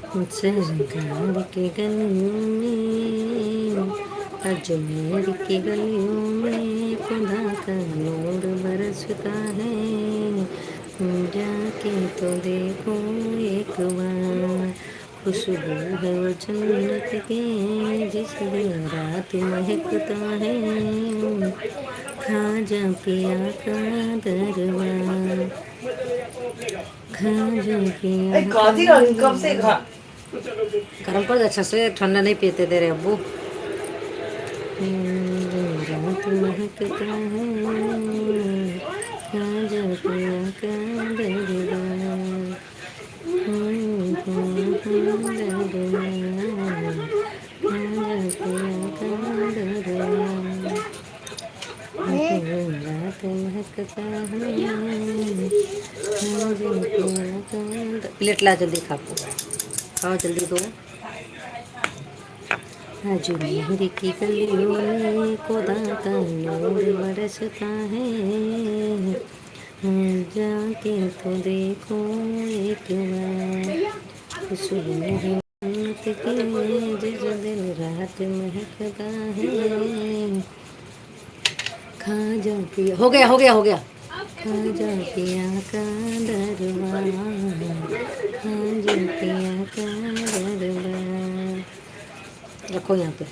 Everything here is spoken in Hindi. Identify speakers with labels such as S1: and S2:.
S1: सरकार की गलियों में, अजमेर की गलियों में खुदा का नूर बरसता है। जाके तो देखो एक बार, खुशबू है वो जन्नत की जिस दिन रात महकता है। खाजा पिया का दरबार, खाजा पिया का दरबार। गर्म पर अच्छा से, ठंडा नहीं पीते तेरे अब्बू। रात महकता है, खाजा पिया का दरबार। दरबार, खाजा पिया का दरबार। रात महकता है, खाजा पिया का प्लेट ला जल्दी खाओ जल्दी दो। अजमेर की गलियों में खुदा का नूर बरसता है। जाके तो देखो एक बार, खुशबू है जन्नत की जिस दिन रात महकता है। खाजा पिया हो गया। खाजा पिया का दरबार, खाजा पिया का दरबार। रखो यहाँ पे।